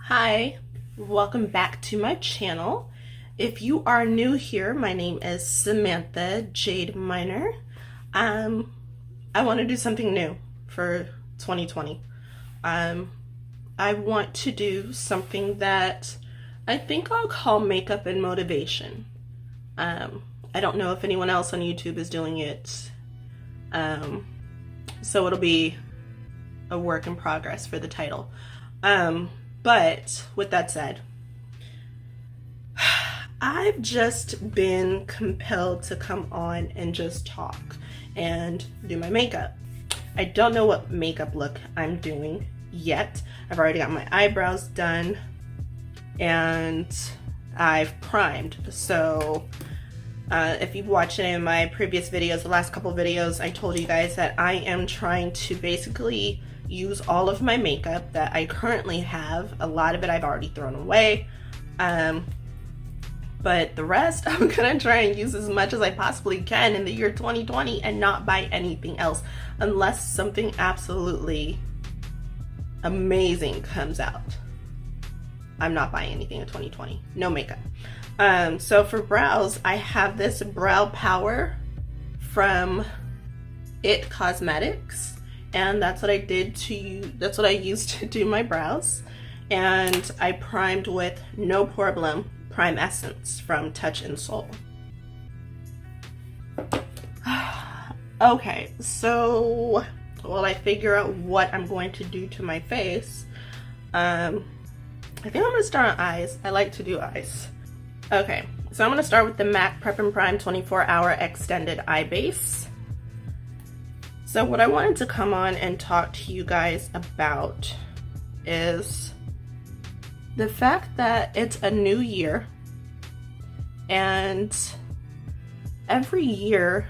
Hi, welcome back to my channel. If you are new here, my name is Samantha Jade Minor. I want to do something new for 2020. I want to do something that I think I'll call makeup and motivation. I don't know if anyone else on YouTube is doing it, so it'll be a work in progress for the title. But with that said, I've just been compelled to come on and just talk and do my makeup. I don't know what makeup look I'm doing yet. I've already got my eyebrows done and I've primed. So if you've watched any of my previous videos, the last couple videos, I told you guys that I am trying to basically use all of my makeup that I currently have. A lot of it I've already thrown away, but the rest I'm gonna try and use as much as I possibly can in the year 2020 and not buy anything else unless something absolutely amazing comes out. I'm not buying anything in 2020. No makeup. So for brows, I have this brow power from It Cosmetics. And that's what I did to you. That's what I used to do my brows. And I primed with No Problem Prime Essence from Touch and Soul. Okay, so while I figure out what I'm going to do to my face, I think I'm gonna start on eyes. I like to do eyes. Okay, so I'm gonna start with the MAC Prep and Prime 24-Hour Extended Eye Base. So what I wanted to come on and talk to you guys about is the fact that it's a new year, and every year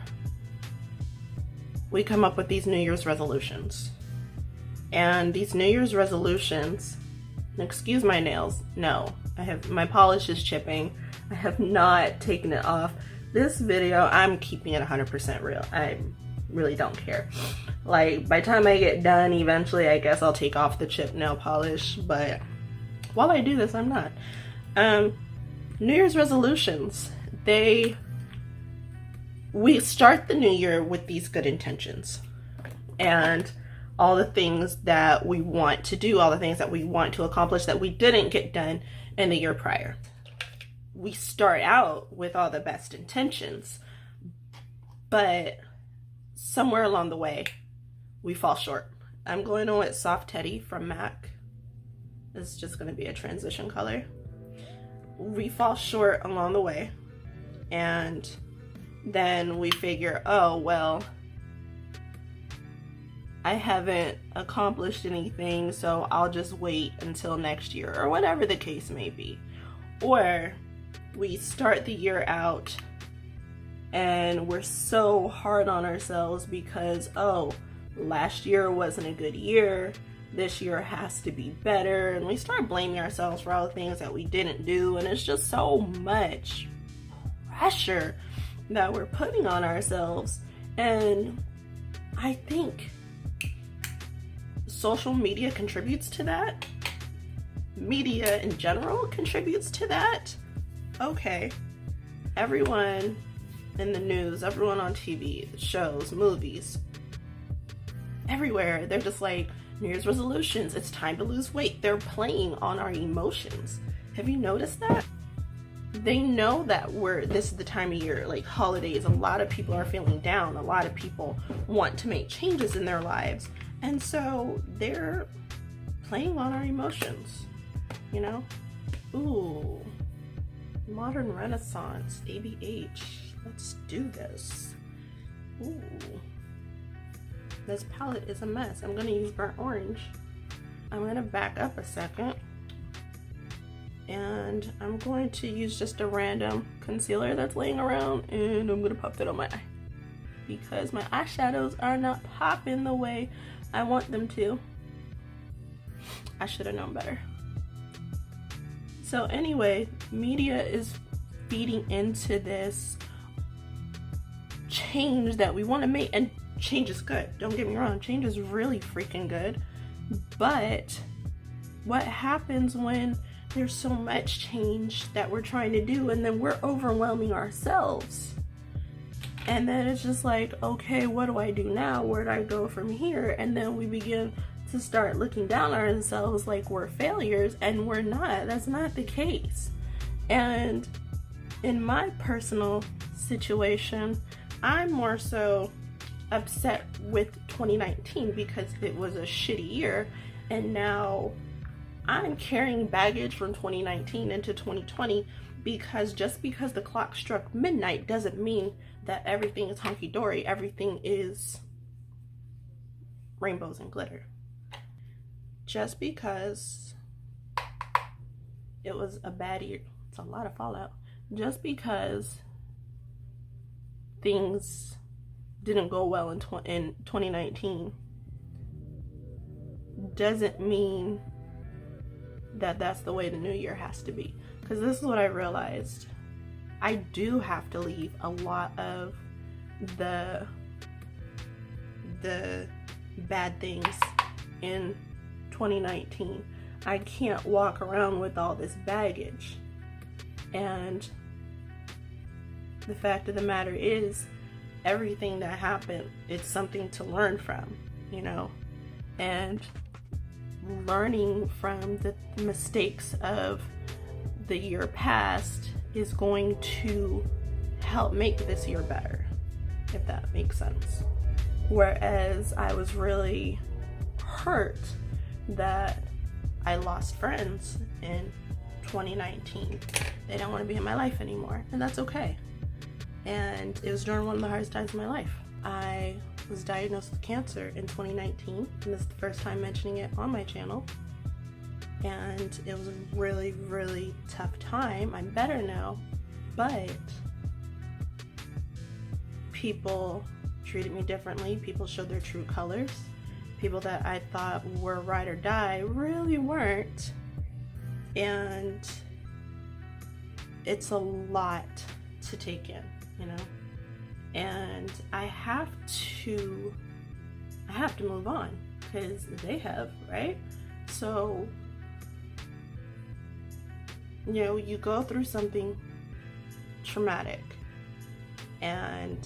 we come up with these New Year's resolutions. And these New Year's resolutions, excuse my nails, no, my polish is chipping. I have not taken it off. This video, I'm keeping it 100% real. I really don't care. Like, by the time I get done, eventually I guess I'll take off the chip nail polish, but while I do this, I'm not. New Year's resolutions, we start the new year with these good intentions and all the things that we want to do, all the things that we want to accomplish that we didn't get done in the year prior. We start out with all the best intentions, but somewhere along the way, we fall short. I'm going on with Soft Teddy from MAC. It's just going to be a transition color. We fall short along the way, and then we figure, oh, well, I haven't accomplished anything, so I'll just wait until next year, or whatever the case may be. Or we start the year out and we're so hard on ourselves because, oh, last year wasn't a good year, this year has to be better, and we start blaming ourselves for all the things that we didn't do, and it's just so much pressure that we're putting on ourselves. And I think social media contributes to that. Media in general contributes to that. Okay, everyone in the news, everyone on TV, shows, movies, everywhere, they're just like, New Year's resolutions, it's time to lose weight. They're playing on our emotions. Have you noticed that? They know that this is the time of year, like holidays, a lot of people are feeling down, a lot of people want to make changes in their lives, and so they're playing on our emotions, you know? Ooh, Modern Renaissance, ABH. Let's do this. Ooh. This palette is a mess. I'm gonna use burnt orange. I'm gonna back up a second. And I'm going to use just a random concealer that's laying around, and I'm gonna pop that on my eye. Because my eyeshadows are not popping the way I want them to. I should have known better. So anyway, media is feeding into this change that we want to make, and change is good, don't get me wrong, change is really freaking good, but What happens when there's so much change that we're trying to do and then we're overwhelming ourselves? And then it's just like, okay, what do I do now? Where do I go from here? And then we begin to start looking down on ourselves like we're failures, and we're not. That's not the case. And in my personal situation, I'm more so upset with 2019 because it was a shitty year, and now I'm carrying baggage from 2019 into 2020 because just because the clock struck midnight doesn't mean that everything is hunky-dory, everything is rainbows and glitter. Just because it was a bad year, it's a lot of fallout. Just because things didn't go well in 2019 doesn't mean that that's the way the new year has to be. Because this is what I realized. I do have to leave a lot of the bad things in 2019. I can't walk around with all this baggage. And the fact of the matter is, everything that happened, it's something to learn from, you know? And learning from the mistakes of the year past is going to help make this year better, if that makes sense. Whereas I was really hurt that I lost friends in 2019. They don't want to be in my life anymore, and that's okay. And it was during one of the hardest times of my life. I was diagnosed with cancer in 2019, and this is the first time mentioning it on my channel. And it was a really, really tough time. I'm better now, but people treated me differently. People showed their true colors. People that I thought were ride or die really weren't. And it's a lot to take in, you know? And I have to move on, because they have, right? So, you know, you go through something traumatic, and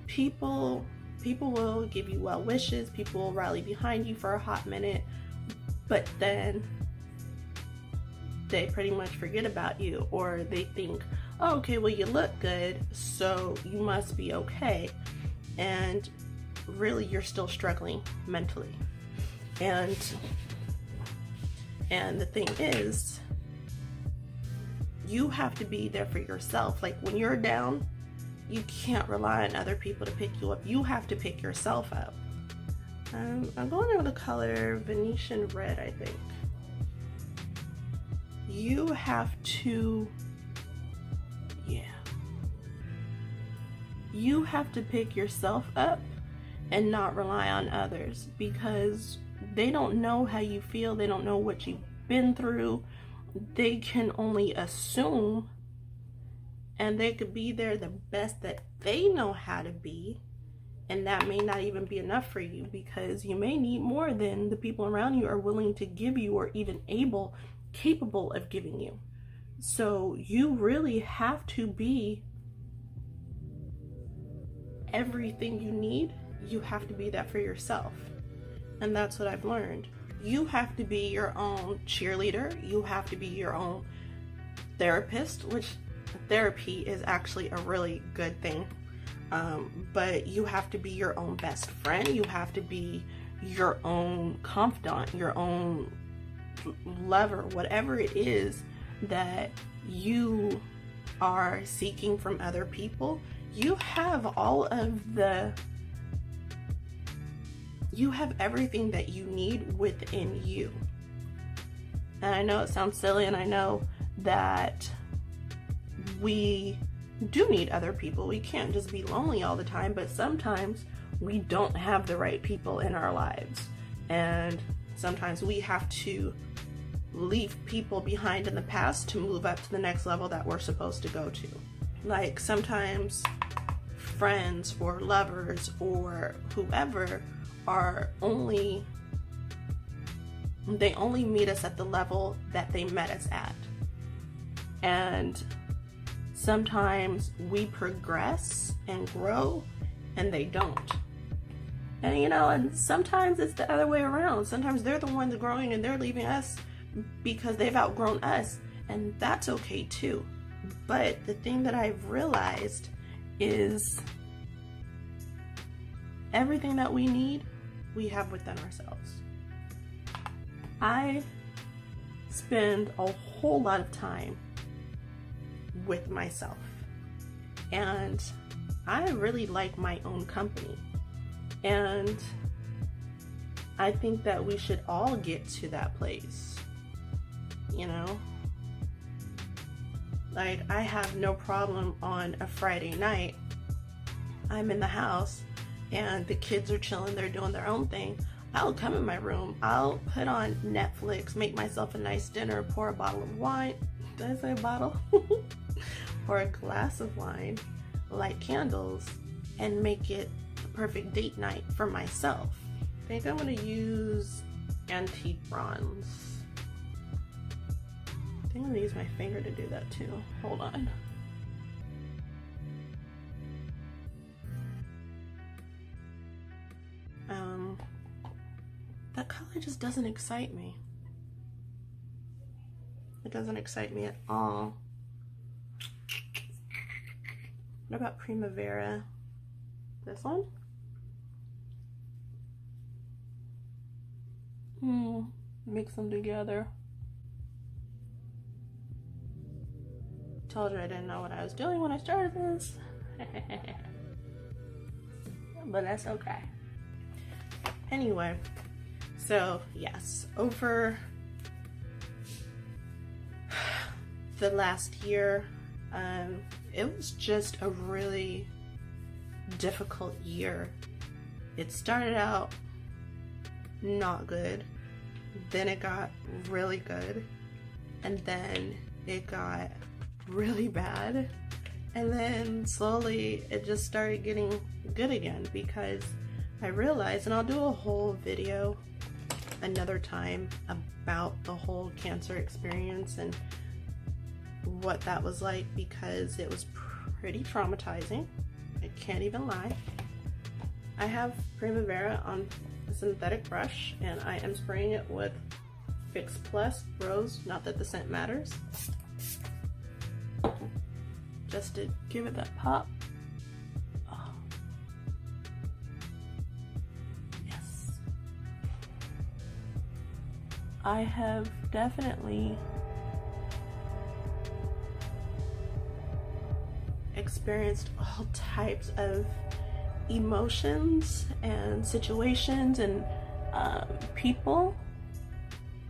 people will give you well wishes, people will rally behind you for a hot minute, but then they pretty much forget about you, or they think, oh, okay, well, you look good, so you must be okay. And really, you're still struggling mentally. And the thing is, you have to be there for yourself. Like, when you're down, you can't rely on other people to pick you up. You have to pick yourself up. I'm going over the color Venetian Red, I think. You have to, you have to pick yourself up and not rely on others, because they don't know how you feel. They don't know what you've been through. They can only assume, and they could be there the best that they know how to be, and that may not even be enough for you, because you may need more than the people around you are willing to give you, or even capable of giving you. So you really have to be everything you need. You have to be that for yourself. And that's what I've learned. You have to be your own cheerleader. You have to be your own therapist, which therapy is actually a really good thing. But you have to be your own best friend. You have to be your own confidant, your own lover, whatever it is that you are seeking from other people. You have everything that you need within you. And I know it sounds silly, and I know that we do need other people. We can't just be lonely all the time, but sometimes we don't have the right people in our lives. And sometimes we have to leave people behind in the past to move up to the next level that we're supposed to go to. Like, sometimes friends or lovers or whoever are only they only meet us at the level that they met us at. And sometimes we progress and grow and they don't. And you know, and sometimes it's the other way around. Sometimes they're the ones growing and they're leaving us because they've outgrown us, and that's okay too. But the thing that I've realized is everything that we need, we have within ourselves. I spend a whole lot of time with myself, and I really like my own company. And I think that we should all get to that place, you know? Like, I have no problem on a Friday night. I'm in the house and the kids are chilling, they're doing their own thing. I'll come in my room, I'll put on Netflix, make myself a nice dinner, pour a bottle of wine. Did I say a bottle? Pour a glass of wine, light candles, and make it the perfect date night for myself. I think I'm gonna use antique bronze. I think I'm gonna use my finger to do that too. Hold on. That color just doesn't excite me. It doesn't excite me at all. What about Primavera? This one? Mix them together. Told you I didn't know what I was doing when I started this. But that's okay. Anyway, so yes, over the last year, it was just a really difficult year. It started out not good, then it got really good, and then it got really bad, and then slowly it just started getting good again, because I realized, and I'll do a whole video another time about the whole cancer experience and what that was like, because it was pretty traumatizing. I can't even lie. I have Primavera on a synthetic brush, and I am spraying it with Fix Plus Rose, not that the scent matters, just to give it that pop. Oh. Yes. I have definitely experienced all types of emotions and situations and people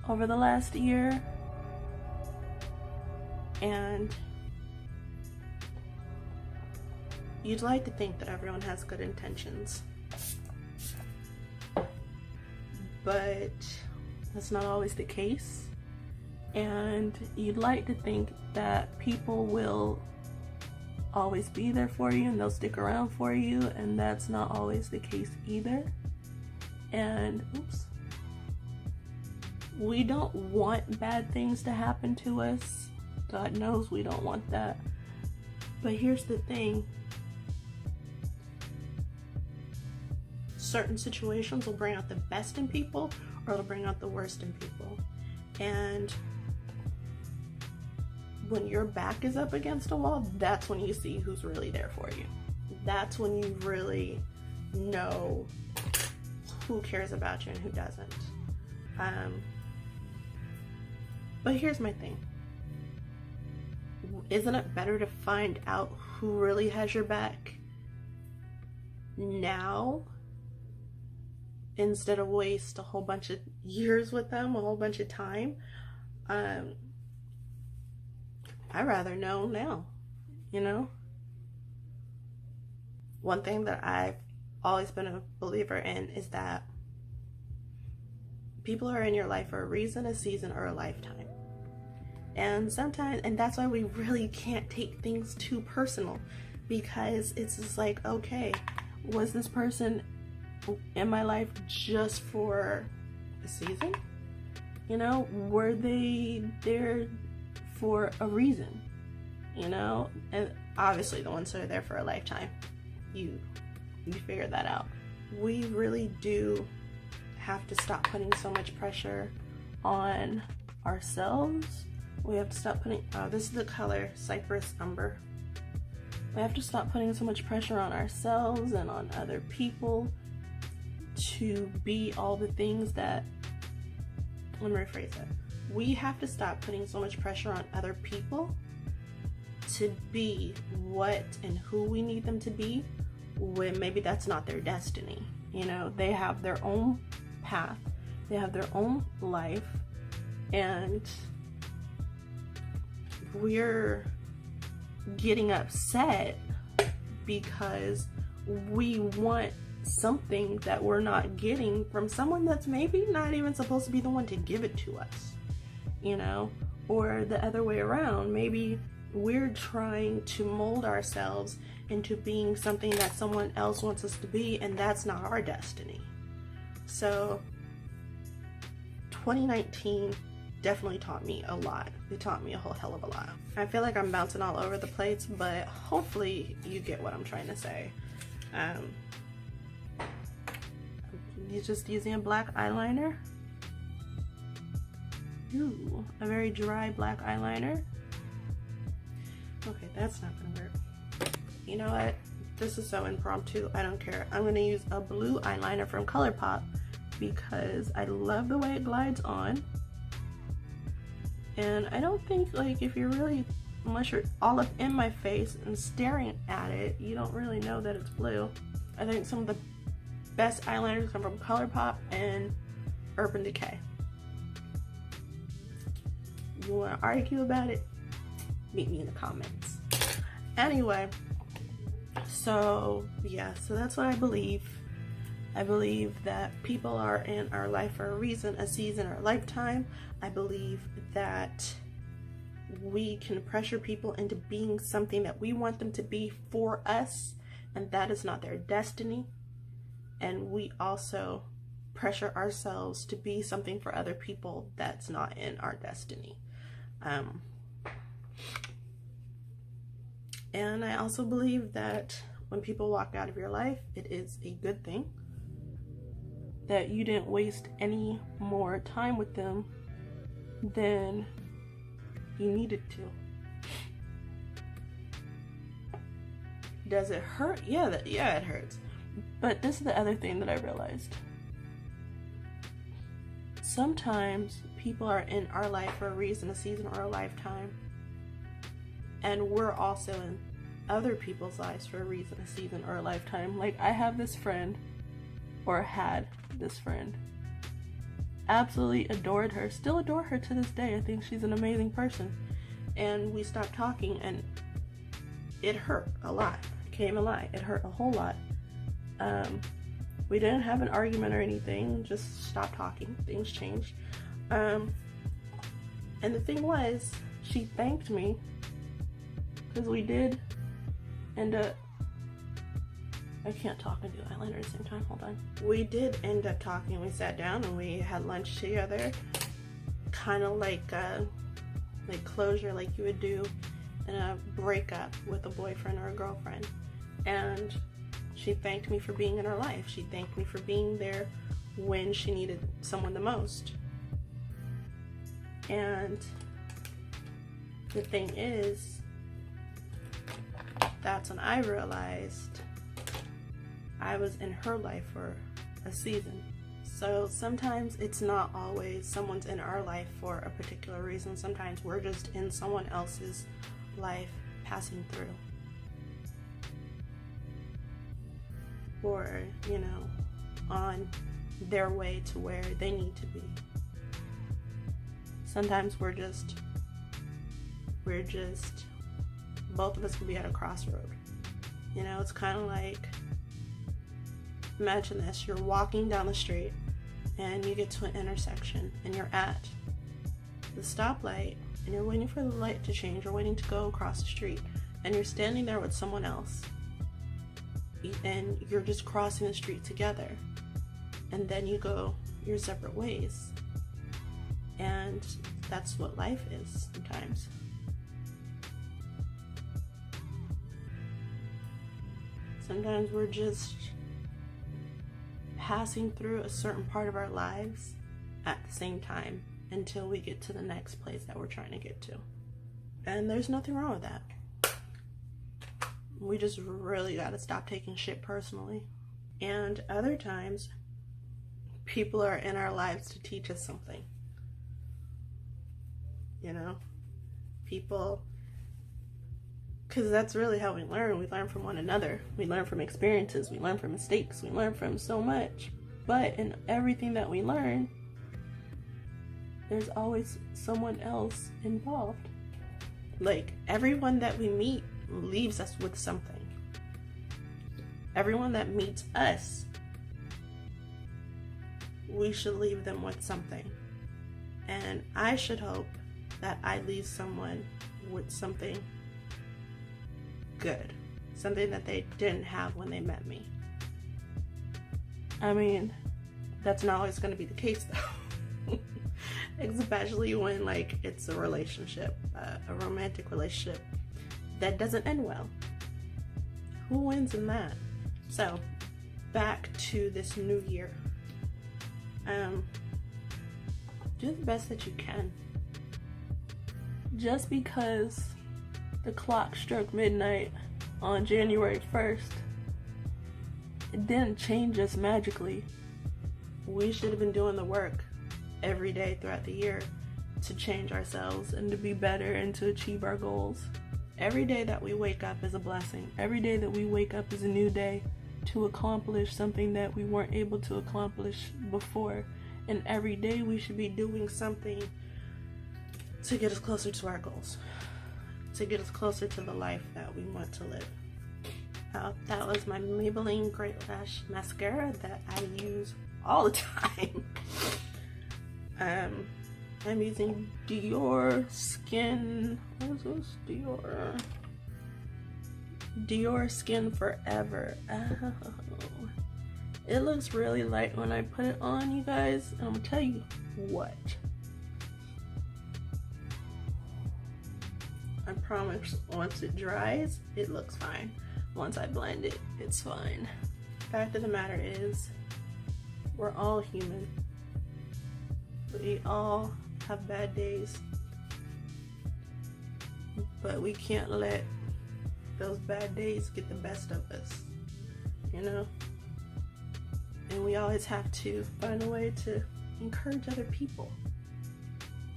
over the last year, and you'd like to think that everyone has good intentions, but that's not always the case. And you'd like to think that people will always be there for you and they'll stick around for you, and that's not always the case either. And oops, we don't want bad things to happen to us. God knows we don't want that. But here's the thing, certain situations will bring out the best in people, or it'll bring out the worst in people. And when your back is up against a wall, that's when you see who's really there for you. That's when you really know who cares about you and who doesn't. But here's my thing. Isn't it better to find out who really has your back now, instead of waste a whole bunch of years with them, a whole bunch of time? I'd rather know now, you know? One thing that I've always been a believer in is that people are in your life for a reason, a season, or a lifetime. And sometimes, and that's why we really can't take things too personal, because it's just like, okay, was this person in my life just for a season? You know, were they there for a reason? You know, and obviously the ones that are there for a lifetime, you figure that out. We really do have to stop putting so much pressure on ourselves. We have to stop putting, this is the color Cypress Umber. We have to stop putting so much pressure on ourselves and on other people to be all the things that, let me rephrase that. We have to stop putting so much pressure on other people to be what and who we need them to be, when maybe that's not their destiny. You know, they have their own path, they have their own life, and we're getting upset because we want something that we're not getting from someone that's maybe not even supposed to be the one to give it to us, you know, or the other way around. Maybe we're trying to mold ourselves into being something that someone else wants us to be, and that's not our destiny. So 2019 definitely taught me a lot. It taught me a whole hell of a lot. I feel like I'm bouncing all over the place, but hopefully you get what I'm trying to say. You're just using a black eyeliner. Ooh, a very dry black eyeliner. Okay, that's not gonna work. You know what? This is so impromptu, I don't care. I'm gonna use a blue eyeliner from ColourPop because I love the way it glides on. And I don't think, like, if you're really, unless you're all up in my face and staring at it, you don't really know that it's blue. I think some of the best eyeliners come from ColourPop and Urban Decay. You want to argue about it? Meet me in the comments. Anyway, so yeah, so that's what I believe. I believe that people are in our life for a reason, a season, or a lifetime. I believe that we can pressure people into being something that we want them to be for us, and that is not their destiny. And we also pressure ourselves to be something for other people that's not in our destiny. And I also believe that when people walk out of your life, it is a good thing that you didn't waste any more time with them than you needed to. Does it hurt? Yeah, it hurts. But this is the other thing that I realized. Sometimes people are in our life for a reason, a season, or a lifetime. And we're also in other people's lives for a reason, a season, or a lifetime. Like, I have this friend, or had this friend. Absolutely adored her, still adore her to this day. I think she's an amazing person. And we stopped talking, and it hurt a lot. I can't even lie, it hurt a whole lot. We didn't have an argument or anything, just stopped talking. Things changed. And the thing was, she thanked me because we did end up, I can't talk and do eyeliner at the same time, hold on. We did end up talking. We sat down and we had lunch together, kind of like closure, like you would do in a breakup with a boyfriend or a girlfriend. And she thanked me for being in her life. She thanked me for being there when she needed someone the most. And the thing is, that's when I realized I was in her life for a season. So sometimes it's not always someone's in our life for a particular reason. Sometimes we're just in someone else's life passing through. Or, you know, on their way to where they need to be. Sometimes we're just, both of us will be at a crossroad. You know, it's kind of like, imagine this, you're walking down the street and you get to an intersection and you're at the stoplight and you're waiting for the light to change, you're waiting to go across the street, and you're standing there with someone else and you're just crossing the street together, and then you go your separate ways. And that's what life is sometimes. Sometimes we're just passing through a certain part of our lives at the same time until we get to the next place that we're trying to get to. And there's nothing wrong with that. We just really gotta stop taking shit personally. And other times, people are in our lives to teach us something. You know? People, because that's really how we learn. We learn from one another. We learn from experiences. We learn from mistakes. We learn from so much. But in everything that we learn, there's always someone else involved. Like, everyone that we meet leaves us with something. Everyone that meets us, we should leave them with something. And I should hope that I leave someone with something good. Something that they didn't have when they met me. I mean, that's not always going to be the case though. Especially when, like, it's a relationship, a romantic relationship that doesn't end well. Who wins in that? So, back to this new year. Do the best that you can. Just because the clock struck midnight on January 1st, it didn't change us magically. We should have been doing the work every day throughout the year to change ourselves and to be better and to achieve our goals. Every day that we wake up is a blessing. Every day that we wake up is a new day to accomplish something that we weren't able to accomplish before. And every day we should be doing something to get us closer to our goals, to get us closer to the life that we want to live. That was my Maybelline Great Lash Mascara that I use all the time. I'm using Dior Skin, what is this? Dior Skin Forever. Oh. It looks really light when I put it on, you guys, and I'm gonna tell you what. I promise once it dries, it looks fine. Once I blend it, it's fine. Fact of the matter is, we're all human. We all have bad days. But we can't let those bad days get the best of us, you know? And we always have to find a way to encourage other people,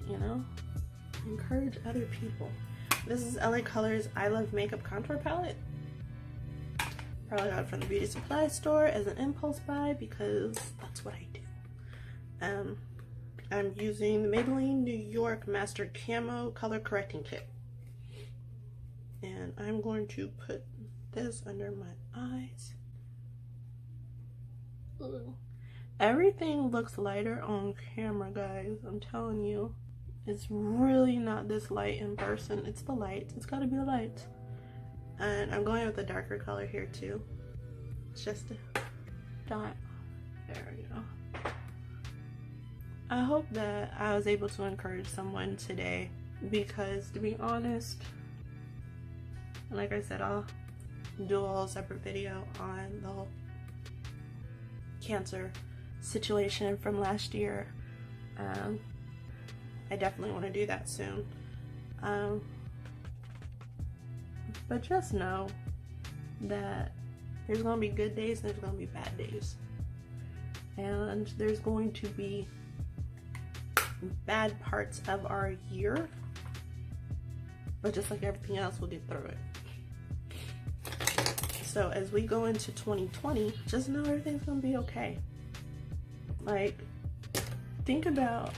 you know? Encourage other people. This is LA Colors I Love Makeup Contour Palette. Probably got it from the beauty supply store as an impulse buy because that's what I do. I'm using the Maybelline New York Master Camo Color Correcting Kit. And I'm going to put this under my eyes. Ugh. Everything looks lighter on camera, guys. I'm telling you. It's really not this light in person. It's the light. It's gotta be the light. And I'm going with a darker color here too. It's just a dot. There we go. I hope that I was able to encourage someone today because, to be honest, like I said, I'll do a whole separate video on the whole cancer situation from last year. I definitely want to do that soon. But just know that there's going to be good days and there's going to be bad days. And there's going to be bad parts of our year. But just like everything else, we'll get through it. So as we go into 2020, just know everything's going to be okay. Like, think about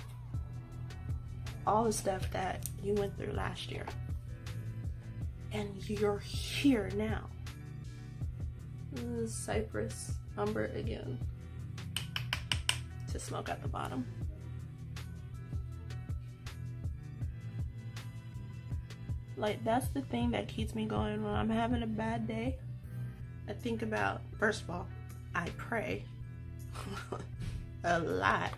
all the stuff that you went through last year. And you're here now. This is Cypress Umber again. To smoke at the bottom. Like, that's the thing that keeps me going when I'm having a bad day. I think about, first of all, I pray a lot.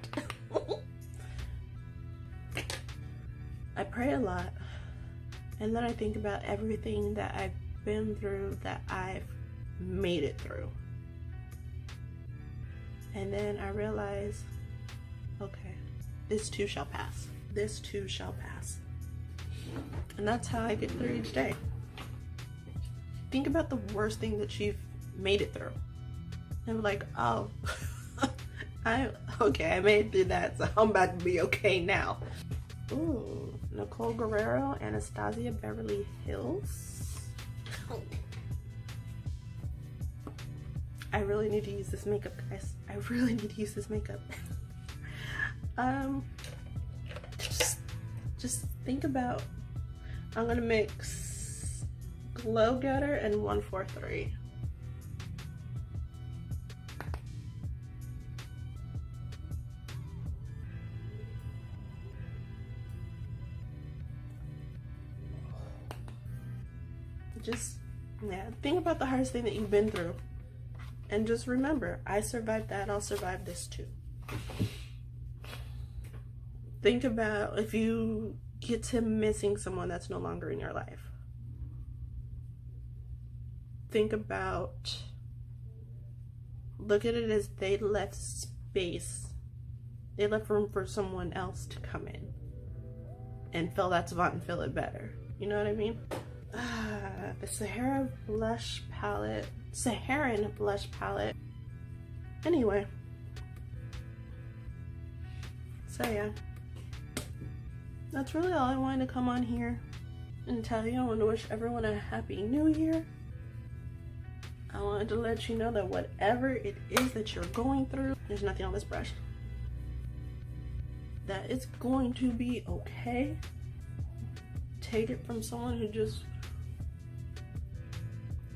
I pray a lot, and then I think about everything that I've been through, that I've made it through. And then I realize, okay, this too shall pass. This too shall pass. And that's how I get through each day. Think about the worst thing that you've made it through. And be like, oh, I made it through that, so I'm about to be okay now. Ooh, Nicole Guerrero, Anastasia Beverly Hills. I really need to use this makeup, guys. I really need to use this makeup. Just think about, I'm gonna mix Glow Getter and 143. Think about the hardest thing that you've been through. And just remember, I survived that, I'll survive this too. Think about if you get to missing someone that's no longer in your life. Think about, look at it as they left space. They left room for someone else to come in and fill that spot and fill it better. You know what I mean? The Saharan blush palette. Anyway. So yeah. That's really all I wanted to come on here and tell you. I want to wish everyone a happy new year. I wanted to let you know that whatever it is that you're going through, there's nothing on this brush, that it's going to be okay. Take it from someone who just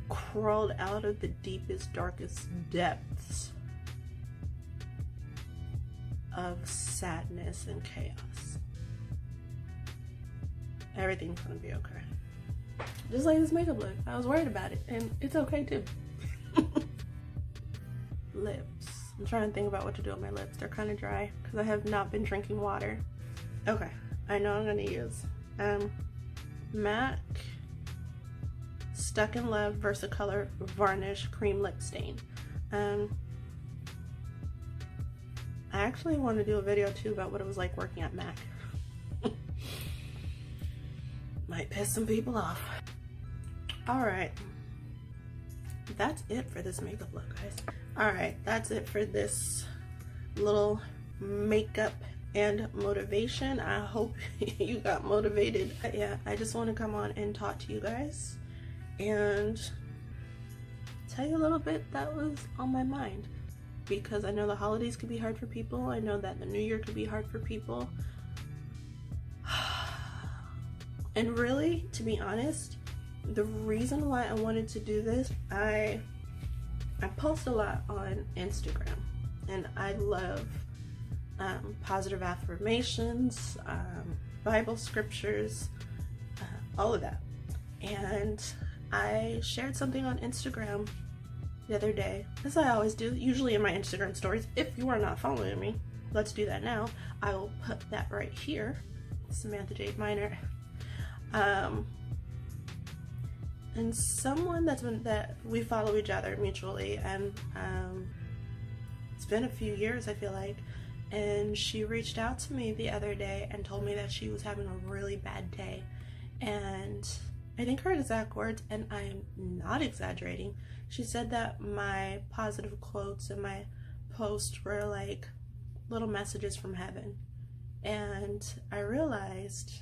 crawled out of the deepest, darkest depths of sadness and chaos. Everything's gonna be okay. Just like this makeup look. I was worried about it, and it's okay too. Lips. I'm trying to think about what to do with my lips. They're kind of dry because I have not been drinking water. Okay, I know I'm gonna use MAC Stuck in Love Versacolor Varnish Cream Lip Stain. I actually want to do a video too about what it was like working at MAC. Might piss some people off. Alright, that's it for this makeup look, guys. Alright, that's it for this little makeup and motivation. I hope you got motivated. But yeah, I just want to come on and talk to you guys and tell you a little bit that was on my mind, because I know the holidays could be hard for people. I know that the new year could be hard for people. And really, to be honest, the reason why I wanted to do this, I post a lot on Instagram, and I love positive affirmations, Bible scriptures, all of that. And I shared something on Instagram the other day, as I always do, usually in my Instagram stories. If you are not following me, let's do that now. I will put that right here, Samantha Jade Minor. And someone that we follow each other mutually, and it's been a few years, I feel like, and she reached out to me the other day and told me that she was having a really bad day. And I think her exact words, and I'm not exaggerating, she said that my positive quotes and my posts were like little messages from heaven. And I realized,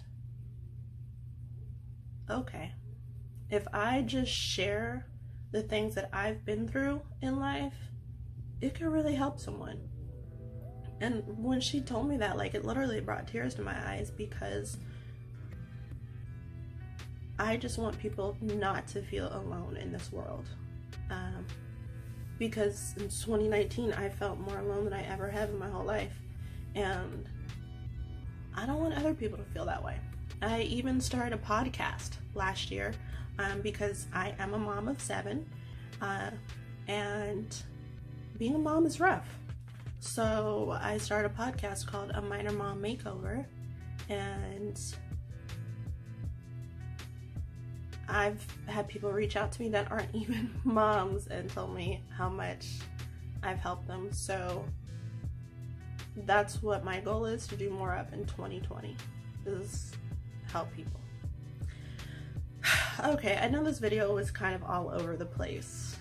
okay, if I just share the things that I've been through in life, it could really help someone. And when she told me that, like, it literally brought tears to my eyes, because I just want people not to feel alone in this world. Because in 2019, I felt more alone than I ever have in my whole life. And I don't want other people to feel that way. I even started a podcast last year because I am a mom of 7, and being a mom is rough. So I started a podcast called A Minor Mom Makeover, and I've had people reach out to me that aren't even moms and tell me how much I've helped them. So that's what my goal is, to do more of in 2020, is help people. Okay, I know this video was kind of all over the place,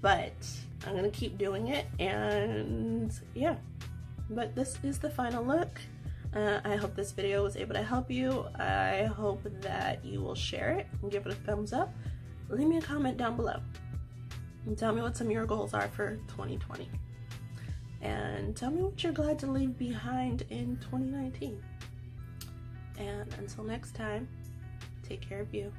but I'm gonna keep doing it, and yeah, but this is the final look. I hope this video was able to help you. I hope that you will share it and give it a thumbs up. Leave me a comment down below and tell me what some of your goals are for 2020, and tell me what you're glad to leave behind in 2019. And until next time, take care of you.